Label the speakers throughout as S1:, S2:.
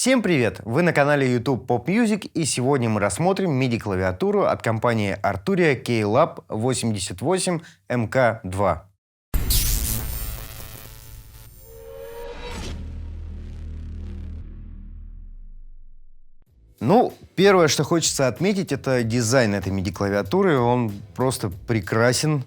S1: Всем привет! Вы на канале YouTube Pop Music, и сегодня мы рассмотрим MIDI-клавиатуру от компании Arturia Keylab 88 MK2. Первое, что хочется отметить, это дизайн этой MIDI-клавиатуры. Он просто прекрасен.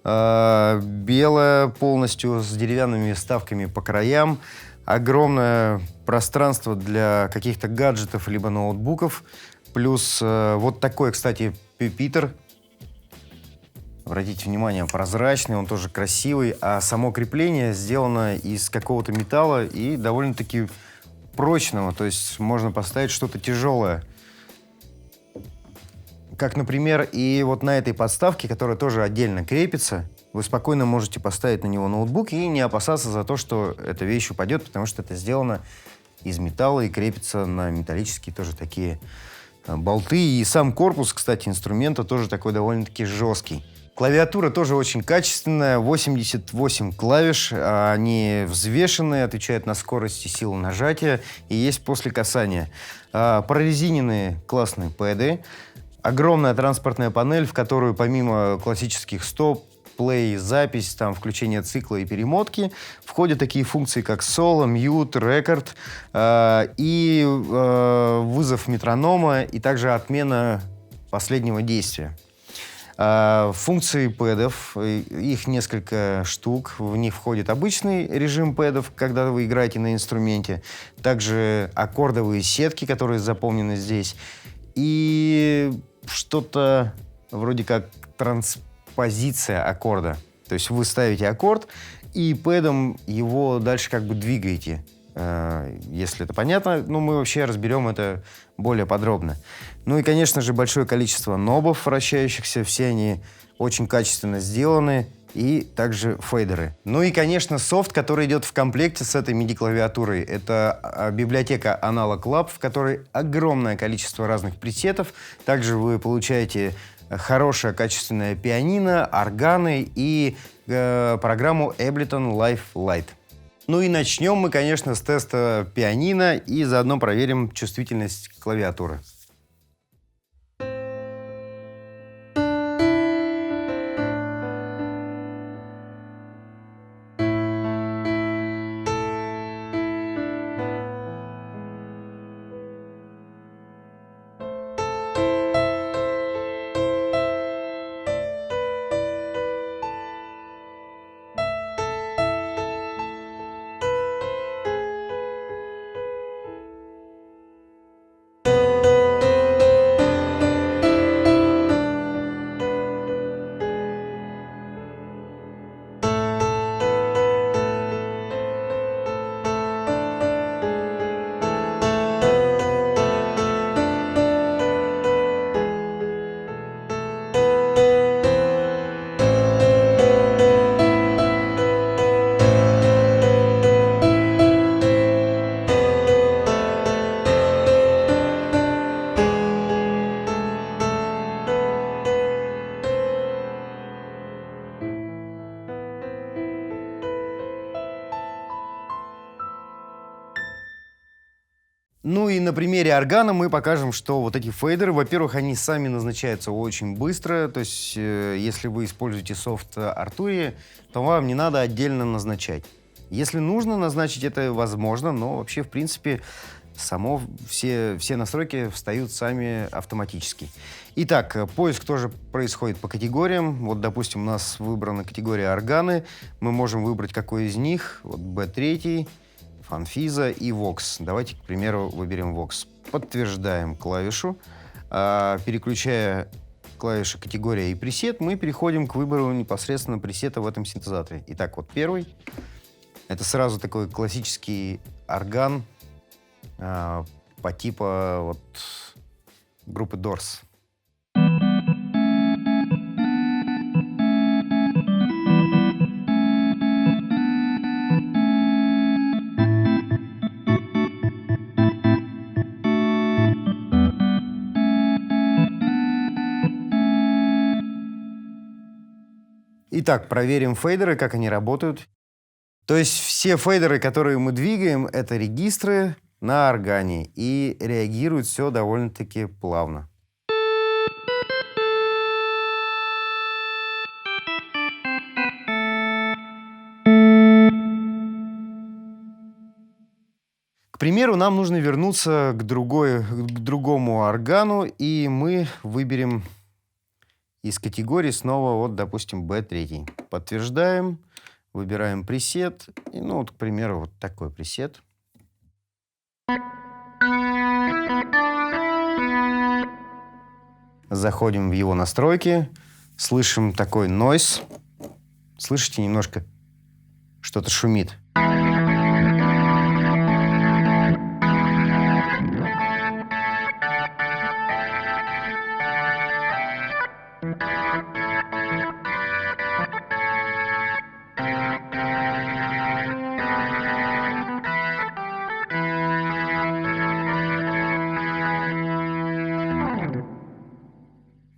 S1: Белая полностью, с деревянными вставками по краям. Огромное пространство для каких-то гаджетов либо ноутбуков. Плюс вот такой, кстати, пюпитр. Обратите внимание, прозрачный, он тоже красивый. А само крепление сделано из какого-то металла и довольно-таки прочного. То есть можно поставить что-то тяжелое. Как, например, и вот на этой подставке, которая тоже отдельно крепится, вы спокойно можете поставить на него ноутбук и не опасаться за то, что эта вещь упадет, потому что это сделано из металла и крепится на металлические тоже такие болты. И сам корпус, кстати, инструмента тоже такой довольно-таки жесткий. Клавиатура тоже очень качественная, 88 клавиш, они взвешенные, отвечают на скорость и силу нажатия, и есть после касания. Прорезиненные классные пэды, огромная транспортная панель, в которую помимо классических стоп, плей, запись, там, включение цикла и перемотки, входят такие функции, как соло, мьют, рекорд и вызов метронома, и также отмена последнего действия. Функции пэдов, их несколько штук. В них входит обычный режим пэдов, когда вы играете на инструменте. Также аккордовые сетки, которые заполнены здесь. И что-то вроде как транспозиция аккорда. То есть вы ставите аккорд и пэдом его дальше как бы двигаете. Если это понятно, мы вообще разберем это более подробно. И, конечно же, большое количество нобов вращающихся, все они очень качественно сделаны, и также фейдеры. И, конечно, софт, который идет в комплекте с этой MIDI-клавиатурой. Это библиотека Analog Lab, в которой огромное количество разных пресетов. Также вы получаете хорошее качественное пианино, органы и программу Ableton Live Lite. И начнем мы, конечно, с теста пианино и заодно проверим чувствительность клавиатуры. И на примере органа мы покажем, что вот эти фейдеры, во-первых, они сами назначаются очень быстро. То есть, если вы используете софт Arturia, то вам не надо отдельно назначать. Если нужно назначить, это возможно, но вообще, в принципе, все настройки встают сами автоматически. Итак, поиск тоже происходит по категориям. Вот, допустим, у нас выбрана категория органы. Мы можем выбрать какой из них. Вот B3, Фанфиза и Vox. Давайте, к примеру, выберем Vox. Подтверждаем клавишу. Переключая клавиши категория и пресет, мы переходим к выбору непосредственно пресета в этом синтезаторе. Итак, вот первый. Это сразу такой классический орган по типу группы Doors. Итак, проверим фейдеры, как они работают. То есть все фейдеры, которые мы двигаем, это регистры, на органе. И реагирует все довольно-таки плавно. К примеру, нам нужно вернуться к другому органу, и мы выберем из категории снова, вот, допустим, B3. Подтверждаем, выбираем пресет. И, ну, вот, к примеру, вот такой пресет. Заходим в его настройки, слышим такой нойз. Слышите, немножко что-то шумит.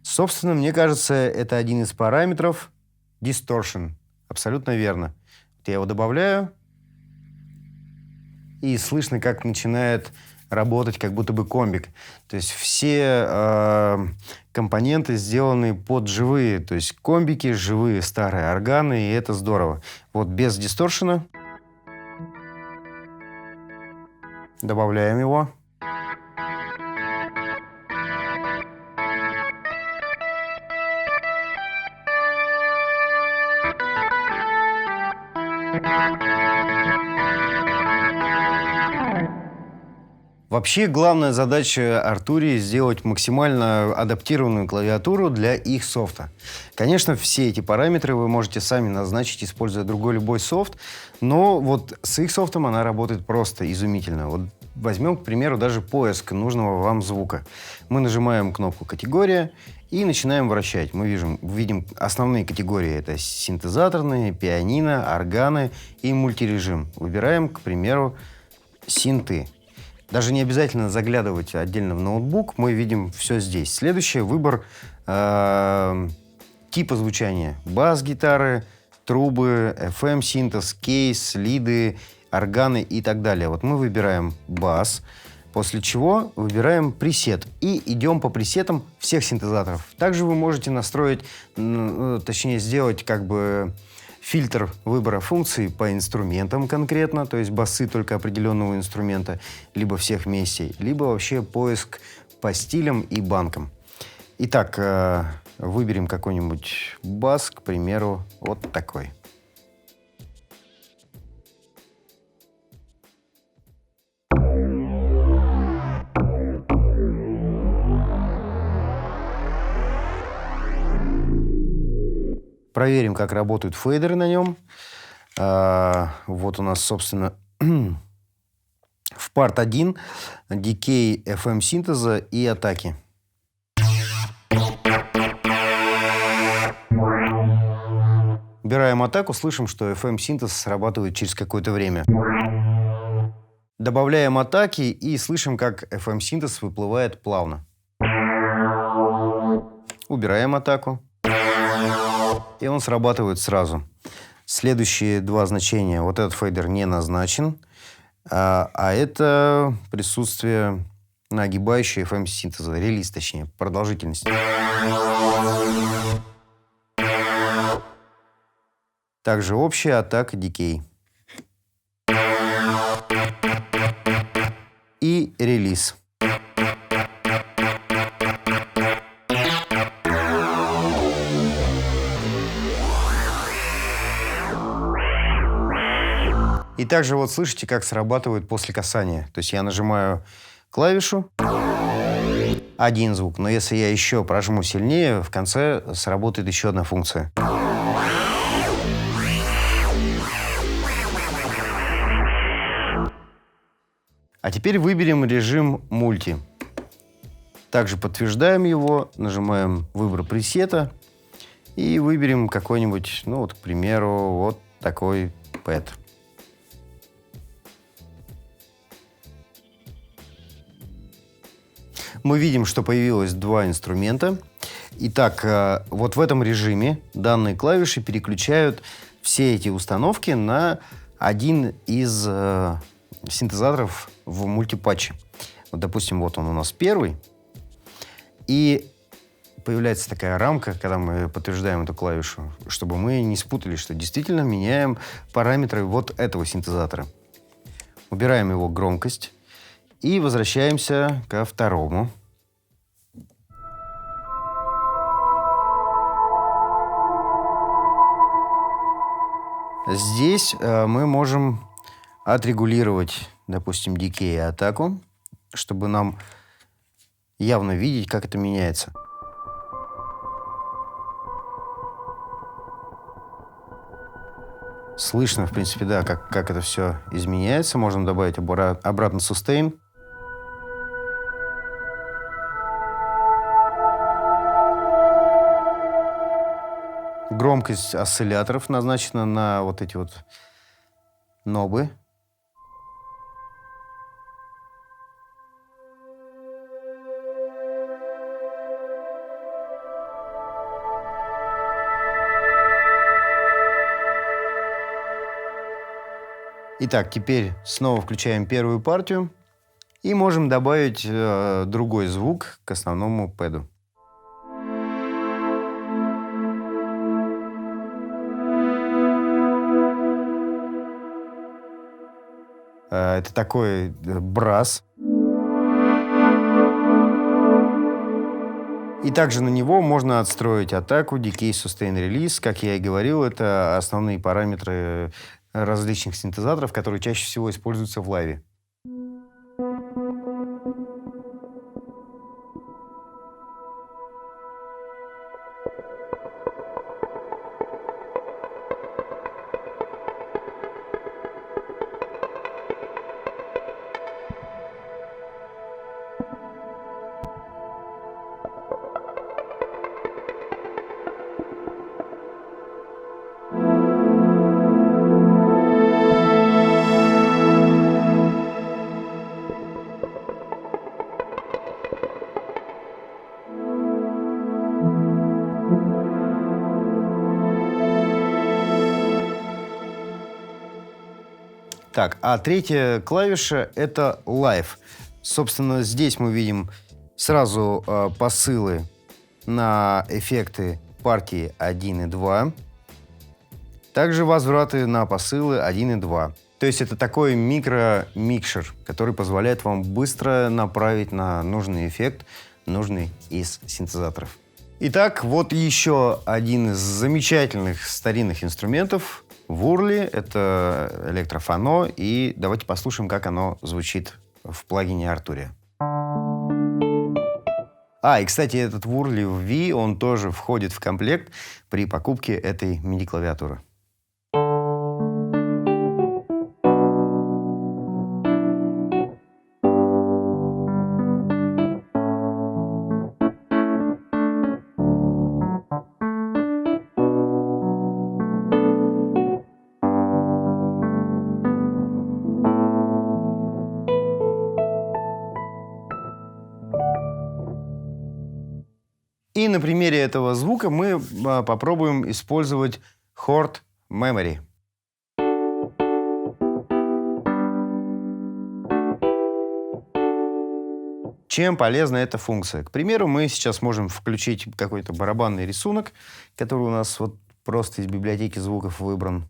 S1: Собственно, мне кажется, это один из параметров distortion. Абсолютно верно. Вот я его добавляю, и слышно, как начинает работать как будто бы комбик. То есть все компоненты сделаны под живые. То есть комбики, живые старые органы, и это здорово. Вот без дисторшена добавляем его. Вообще, главная задача Arturia — сделать максимально адаптированную клавиатуру для их софта. Конечно, все эти параметры вы можете сами назначить, используя другой любой софт, но вот с их софтом она работает просто изумительно. Вот возьмем, к примеру, даже поиск нужного вам звука. Мы нажимаем кнопку «Категория» и начинаем вращать. Мы видим основные категории. Это синтезаторные, пианино, органы и мультирежим. Выбираем, к примеру, синты. Даже не обязательно заглядывать отдельно в ноутбук, мы видим все здесь. Следующий выбор типа звучания. Бас-гитары, трубы, FM-синтез, кейс, лиды, органы и так далее. Вот мы выбираем бас, после чего выбираем пресет и идем по пресетам всех синтезаторов. Также вы можете настроить, точнее сделать как бы фильтр выбора функций по инструментам конкретно, то есть басы только определенного инструмента, либо всех вместе, либо вообще поиск по стилям и банкам. Итак, выберем какой-нибудь бас, к примеру, вот такой. Проверим, как работают фейдеры на нем. Вот у нас, собственно, в парт 1 дикей FM-синтеза и атаки. Убираем атаку, слышим, что FM-синтез срабатывает через какое-то время. Добавляем атаки и слышим, как FM-синтез выплывает плавно. Убираем атаку. И он срабатывает сразу. Следующие два значения. Вот этот фейдер не назначен, а это присутствие нагибающей FM-синтеза, релиз, точнее, продолжительность. Также общая атака дикей. И релиз. И также вот слышите, как срабатывает после касания. То есть я нажимаю клавишу, один звук, но если я еще прожму сильнее, в конце сработает еще одна функция. А теперь выберем режим мульти. Также подтверждаем его, нажимаем выбор пресета и выберем какой-нибудь, ну вот, к примеру, вот такой пэт. Мы видим, что появилось два инструмента. Итак, вот в этом режиме данные клавиши переключают все эти установки на один из синтезаторов в мультипатче. Вот, допустим, вот он у нас первый. И появляется такая рамка, когда мы подтверждаем эту клавишу, чтобы мы не спутали, что действительно меняем параметры вот этого синтезатора. Убираем его громкость и возвращаемся ко второму. Здесь мы можем отрегулировать, допустим, дикей и атаку, чтобы нам явно видеть, как это меняется. Слышно, в принципе, да, как это все изменяется. Можем добавить обратно сустейн. Громкость осцилляторов назначена на вот эти вот нобы. Итак, теперь снова включаем первую партию и можем добавить другой звук к основному пэду. Это такой брас. И также на него можно отстроить атаку, decay, sustain, release. Как я и говорил, это основные параметры различных синтезаторов, которые чаще всего используются в лайве. Так, а третья клавиша — это Live. Собственно, здесь мы видим сразу посылы на эффекты партии 1 и 2. Также возвраты на посылы 1 и 2. То есть это такой микро-микшер, который позволяет вам быстро направить на нужный эффект, нужный из синтезаторов. Итак, вот еще один из замечательных старинных инструментов — Wurley. Это электрофано. И давайте послушаем, как оно звучит в плагине Arturia. И, кстати, этот Wurley V, он тоже входит в комплект при покупке этой MIDI-клавиатуры. И на примере этого звука мы попробуем использовать Chord Memory. Чем полезна эта функция? К примеру, мы сейчас можем включить какой-то барабанный рисунок, который у нас вот просто из библиотеки звуков выбран.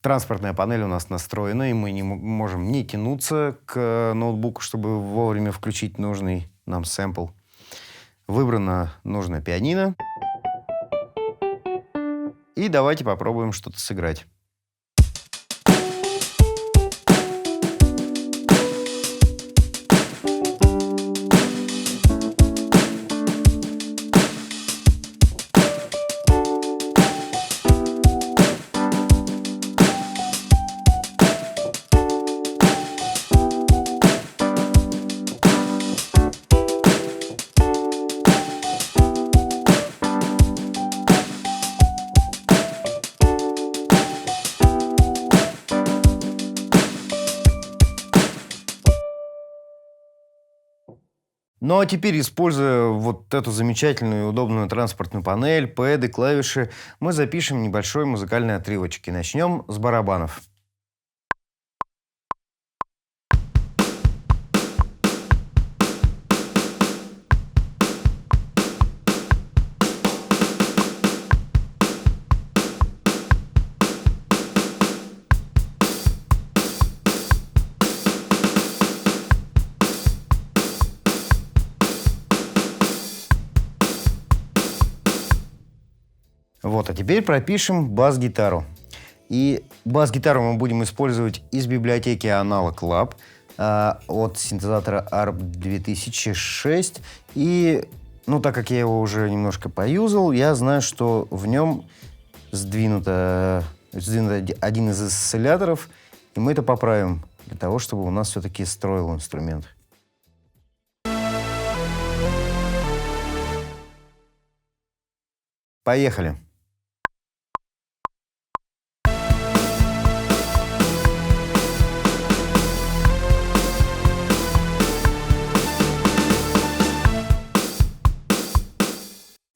S1: Транспортная панель у нас настроена, и мы не можем не тянуться к ноутбуку, чтобы вовремя включить нужный нам сэмпл. Выбрана нужная пианино. И давайте попробуем что-то сыграть. Ну а теперь, используя вот эту замечательную и удобную транспортную панель, пэды, клавиши, мы запишем небольшой музыкальный отрывочек и начнем с барабанов. Вот, а теперь пропишем бас-гитару. И бас-гитару мы будем использовать из библиотеки Analog Lab от синтезатора ARP 2006. И, ну, так как я его уже немножко поюзал, я знаю, что в нем сдвинут один из осцилляторов, и мы это поправим для того, чтобы у нас все-таки строил инструмент. Поехали!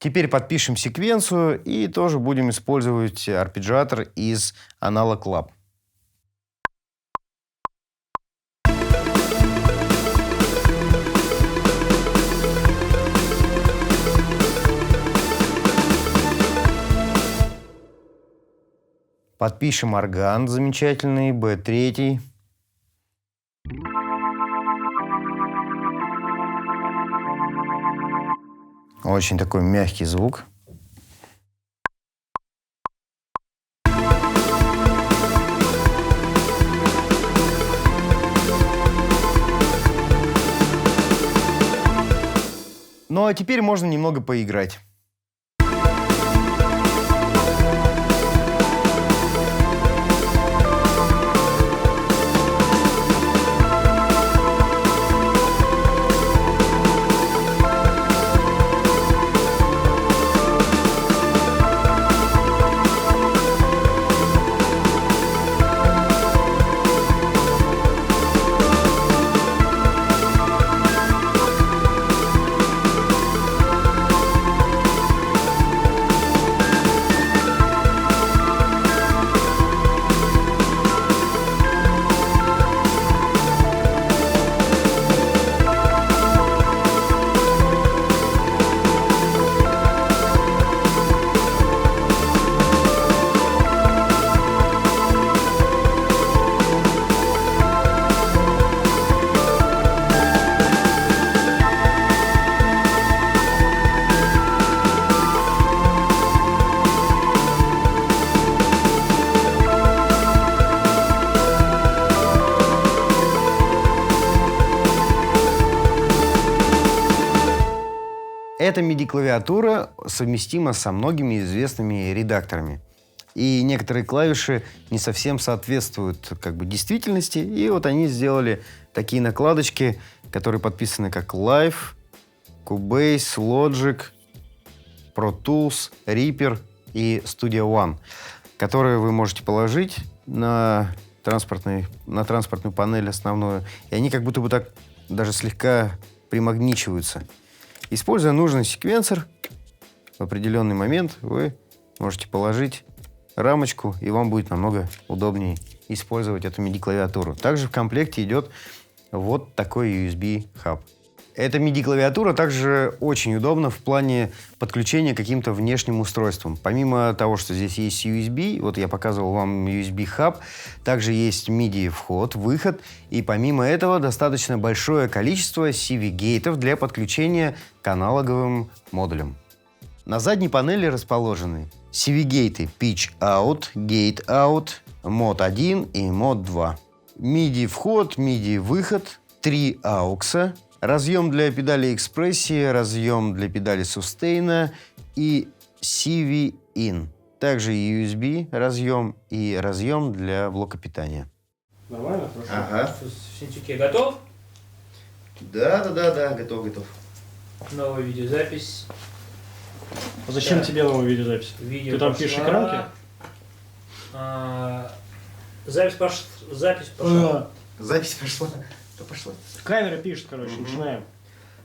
S1: Теперь подпишем секвенцию и тоже будем использовать арпеджиатор из Analog Lab. Подпишем орган замечательный, B3. Очень такой мягкий звук. Ну а теперь можно немного поиграть. Эта MIDI-клавиатура совместима со многими известными редакторами. И некоторые клавиши не совсем соответствуют действительности. И вот они сделали такие накладочки, которые подписаны как Live, Cubase, Logic, Pro Tools, Reaper и Studio One, которые вы можете положить на транспортную панель основную. И они как будто бы так даже слегка примагничиваются. Используя нужный секвенсор, в определенный момент вы можете положить рамочку, и вам будет намного удобнее использовать эту MIDI-клавиатуру. Также в комплекте идет вот такой USB-хаб. Эта MIDI-клавиатура также очень удобна в плане подключения к каким-то внешним устройствам. Помимо того, что здесь есть USB, вот я показывал вам USB-хаб, также есть MIDI-вход, выход, и помимо этого достаточно большое количество CV-гейтов для подключения к аналоговым модулям. На задней панели расположены CV-гейты Pitch Out, Gate Out, Mod 1 и Mod 2. MIDI-вход, MIDI-выход, 3 AUX, разъем для педали экспрессии, разъем для педали сустейна и CV-in. Также USB разъем и разъем для блока питания.
S2: Нормально? Хорошо?
S1: Ага.
S2: Синтюке готов?
S1: Да, готов.
S2: Новая видеозапись.
S3: А зачем
S2: Да.
S3: тебе новая видеозапись?
S2: Видео
S3: Ты там
S2: пошла.
S3: пишешь экранки?
S2: Запись пошла.
S1: Запись пошла. То пошла.
S3: Камера пишет, короче, начинаем.